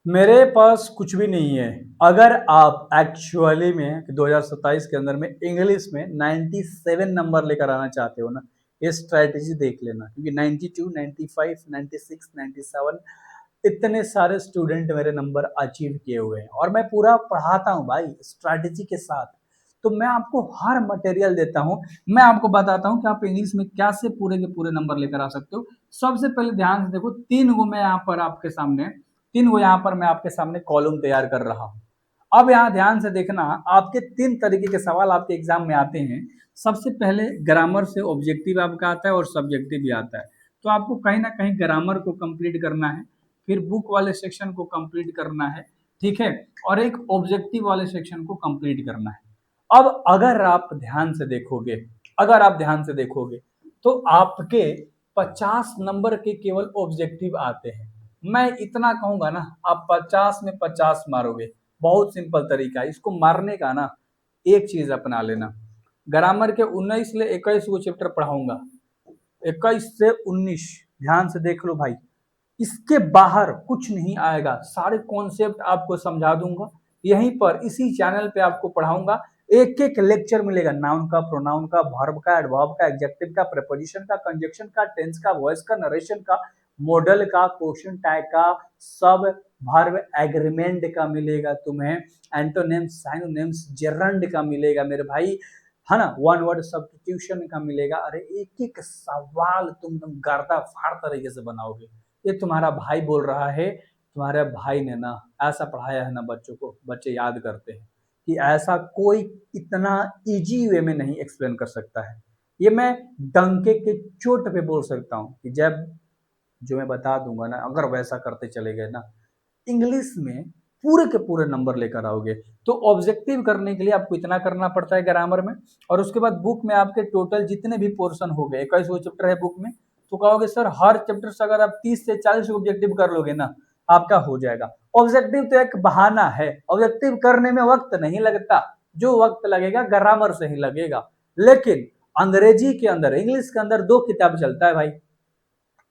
मेरे पास कुछ भी नहीं है। अगर आप एक्चुअली में 2027 के अंदर में इंग्लिश में 97 नंबर लेकर आना चाहते हो ना, ये स्ट्रैटेजी देख लेना, क्योंकि 92, 95, 96, 97 इतने सारे स्टूडेंट मेरे नंबर अचीव किए हुए हैं और मैं पूरा पढ़ाता हूँ भाई स्ट्रैटेजी के साथ। तो मैं आपको हर मटेरियल देता हूँ। मैं आपको बताता हूँ कि आप इंग्लिश में कैसे पूरे के पूरे नंबर लेकर आ सकते हो। सबसे पहले ध्यान से देखो, तीन गो मैं यहाँ पर आपके सामने तीन गो यहाँ पर मैं आपके सामने कॉलम तैयार कर रहा हूँ। अब यहाँ ध्यान से देखना, आपके तीन तरीके के सवाल आपके एग्जाम में आते हैं। सबसे पहले ग्रामर से ऑब्जेक्टिव आपका आता है और सब्जेक्टिव भी आता है। तो आपको कहीं ना कहीं ग्रामर को कंप्लीट करना है, फिर बुक वाले सेक्शन को कंप्लीट करना है, ठीक है, और एक ऑब्जेक्टिव वाले सेक्शन को कंप्लीट करना है। अब अगर आप ध्यान से देखोगे तो आपके 50 नंबर के केवल ऑब्जेक्टिव आते हैं। मैं इतना कहूंगा ना, आप 50 में 50 मारोगे। बहुत सिंपल तरीका है इसको मारने का ना, एक चीज अपना लेना। ग्रामर के 19 ले 21 को चैप्टर पढ़ाऊंगा, 21 से 19 ध्यान से देख लो भाई। इसके बाहर कुछ नहीं आएगा, सारे कॉन्सेप्ट आपको समझा दूंगा यहीं पर इसी चैनल पे आपको पढ़ाऊंगा। एक एक लेक्चर मिलेगा, नाउन का, प्रोनाउन का, वर्ब का, एडवर्ब का, एडजेक्टिव का, प्रीपोजिशन का, कंजक्शन का, टेंस का, वॉइस का, नरेशन का, मॉडल का, क्वेश्चन टैग का, सब वर्ब एग्रीमेंट का मिलेगा तुम्हें, एंटोनिम्स, साइनोनिम्स, जेरंड का मिलेगा मेरे भाई, है ना, वन वर्ड सब्स्टिट्यूशन का मिलेगा। अरे एक एक सवाल तुम गर्दा फाड़ तरीके से बनाओगे। ये तुम्हारा भाई बोल रहा है, तुम्हारे भाई ने ना ऐसा पढ़ाया है ना बच्चों को, बच्चे याद करते हैं कि ऐसा कोई इतना इजी वे में नहीं एक्सप्लेन कर सकता है। ये मैं डंके के चोट पे बोल सकता हूँ कि जब जो मैं बता दूंगा ना, अगर वैसा करते चले गए ना, इंग्लिश में पूरे के पूरे नंबर लेकर आओगे। तो ऑब्जेक्टिव करने के लिए आपको इतना करना पड़ता है ग्रामर में, और उसके बाद बुक में आपके टोटल जितने भी पोर्शन हो गए, 21 चैप्टर है बुक में, तो कहोगे सर हर चैप्टर से अगर आप 30 से 40 ऑब्जेक्टिव कर लोगे ना, आपका हो जाएगा। ऑब्जेक्टिव तो एक बहाना है, ऑब्जेक्टिव करने में वक्त नहीं लगता, जो वक्त लगेगा ग्रामर से ही लगेगा। लेकिन अंग्रेजी के अंदर, इंग्लिश के अंदर दो किताब चलता है भाई,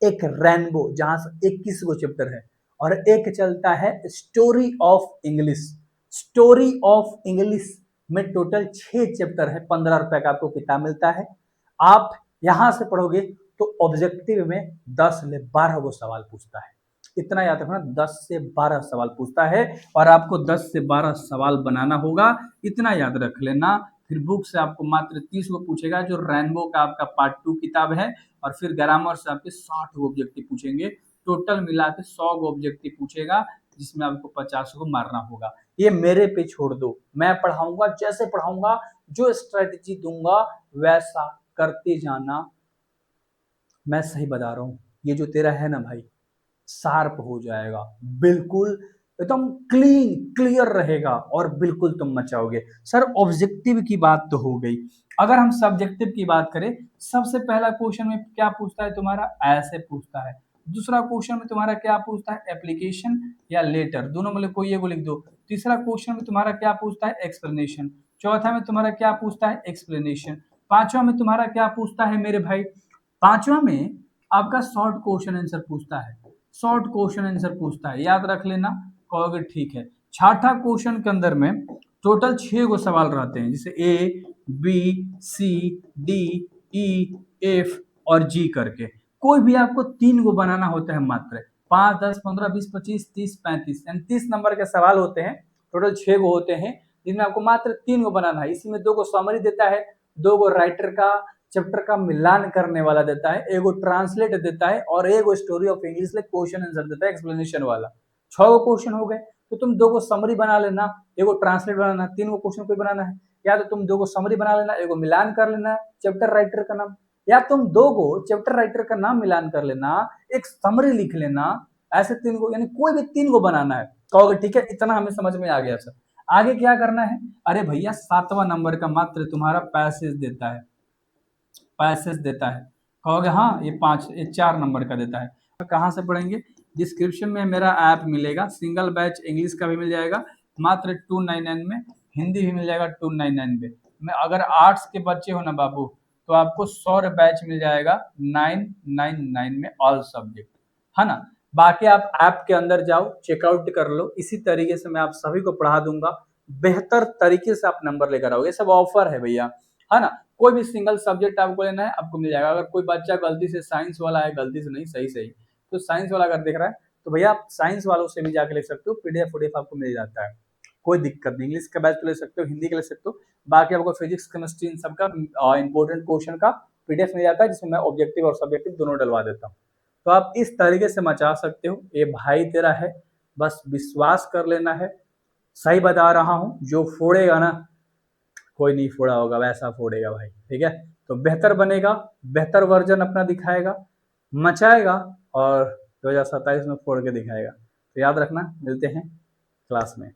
एक रेनबो जहां से 21 गो चैप्टर है, और एक चलता है story of English. Story of English में टोटल 6 चैप्टर है, 15 रुपए का आपको किताब मिलता है। आप यहां से पढ़ोगे तो ऑब्जेक्टिव में 10 से 12 गो सवाल पूछता है। इतना याद रखना, 10 से 12 सवाल पूछता है और आपको 10 से 12 सवाल बनाना होगा, इतना याद रख लेना। फिर बुक से आपको मात्र 30 गो पूछेगा, जो रेनबो का आपका पार्ट 2 किताब है, और फिर ग्रामर से आपके 60 गो ऑब्जेक्टिव पूछेंगे। टोटल मिला के 100 गो ऑब्जेक्टिव पूछेगा, जिसमें आपको 50 को मारना होगा। ये मेरे पे छोड़ दो, मैं पढ़ाऊंगा जैसे पढ़ाऊंगा, जो स्ट्रेटेजी दूंगा वैसा करते जाना। मैं सही बता रहा हूँ, ये जो तेरा है ना भाई, शार्प हो जाएगा, बिल्कुल एकदम क्लीन क्लियर रहेगा और बिल्कुल तुम मचाओगे। सर ऑब्जेक्टिव की बात तो हो गई, अगर हम सब्जेक्टिव की बात करें, सबसे पहला क्वेश्चन में क्या पूछता है तुम्हारा, ऐसे पूछता है। दूसरा क्वेश्चन में तुम्हारा क्या पूछता है, एप्लीकेशन या लेटर, दोनों में कोई एगो लिख दो। तीसरा क्वेश्चन में तुम्हारा क्या पूछता है, एक्सप्लेनेशन। चौथा में तुम्हारा क्या पूछता है, एक्सप्लेनेशन। पांचवा में तुम्हारा क्या पूछता है मेरे भाई, पांचवा में आपका शॉर्ट क्वेश्चन आंसर पूछता है। शॉर्ट क्वेश्चन आंसर पूछता है, याद रख लेना, कहोगे ठीक है। छठा क्वेश्चन के अंदर में टोटल 6 गो सवाल रहते हैं, जैसे ए, बी, सी, डी, ई, एफ और जी करके। कोई भी आपको 3 गो बनाना होता है मात्र। 5, 10, 15, 20, 25, 30, 35 यानी 30 नंबर के सवाल होते हैं। टोटल 6 गो होते हैं, जिनमें आपको मात्र 3 गो बनाना है। इसी में 2 गो समरी देता है, 2 गो राइटर का चैप्टर का मिलान करने वाला देता है, एगो ट्रांसलेट देता है, और एगो स्टोरी ऑफ इंग्लिश में क्वेश्चन आंसर देता है एक्सप्लेनेशन वाला। 6 गो क्वेश्चन हो गए। तो तुम 2 गो समरी बना लेना, एगो ट्रांसलेट बनाना, 3 गो क्वेश्चन कोई बनाना है, या तो तुम 2 गो समरी बना लेना, एगो मिलान कर लेना चैप्टर राइटर का नाम, या तुम 2 गो चैप्टर राइटर का नाम मिलान कर लेना, एक समरी लिख लेना। ऐसे 3 गो, यानी कोई भी 3 गो बनाना है। कहोगे ठीक है, इतना हमें समझ में आ गया सर, आगे क्या करना है। अरे भैया 7वां नंबर का मात्र तुम्हारा पैसेज देता है, पैसेज देता है। कहोगे हाँ ये 4 नंबर का देता है। कहाँ से पढ़ेंगे, डिस्क्रिप्शन में मेरा ऐप मिलेगा, सिंगल बैच इंग्लिश का भी मिल जाएगा मात्र 299 में, हिंदी भी मिल जाएगा 299 में। अगर आर्ट्स के बच्चे हो ना बाबू, तो आपको 100 बैच मिल जाएगा 999 में, ऑल सब्जेक्ट, है ना। बाकी आप ऐप के अंदर जाओ, चेकआउट कर लो, इसी तरीके से मैं आप सभी को पढ़ा दूंगा, बेहतर तरीके से आप नंबर लेकर आओगे। सब ऑफर है भैया, है ना। कोई भी सिंगल सब्जेक्ट आपको लेना है आपको मिल जाएगा। अगर कोई बच्चा गलती से साइंस वाला है, गलती से नहीं, सही सही, तो साइंस वाला अगर देख रहा है तो भैया आप साइंस वालों से भी जाके ले सकते हो, पीडीएफ उडीएफ आपको मिल जाता है, कोई दिक्कत नहीं। इंग्लिश का बैच ले सकते हो, हिंदी का ले सकते हो, बाकी आपको फिजिक्स केमिस्ट्री इन सबका इंपॉर्टेंट क्वेश्चन का पीडीएफ मिल जाता है, जिसमें मैं ऑब्जेक्टिव और सब्जेक्टिव दोनों डलवा देता हूँ। तो आप इस तरीके से मचा सकते हो। ये भाई तेरा है, बस विश्वास कर लेना है, सही बता रहा हूँ। जो फोड़ेगा ना, कोई नहीं फोड़ा होगा वैसा फोड़ेगा भाई, ठीक है। तो बेहतर बनेगा, बेहतर वर्जन अपना दिखाएगा, मचाएगा, और 2027 में फोड़ के दिखाएगा। तो याद रखना, मिलते हैं क्लास में।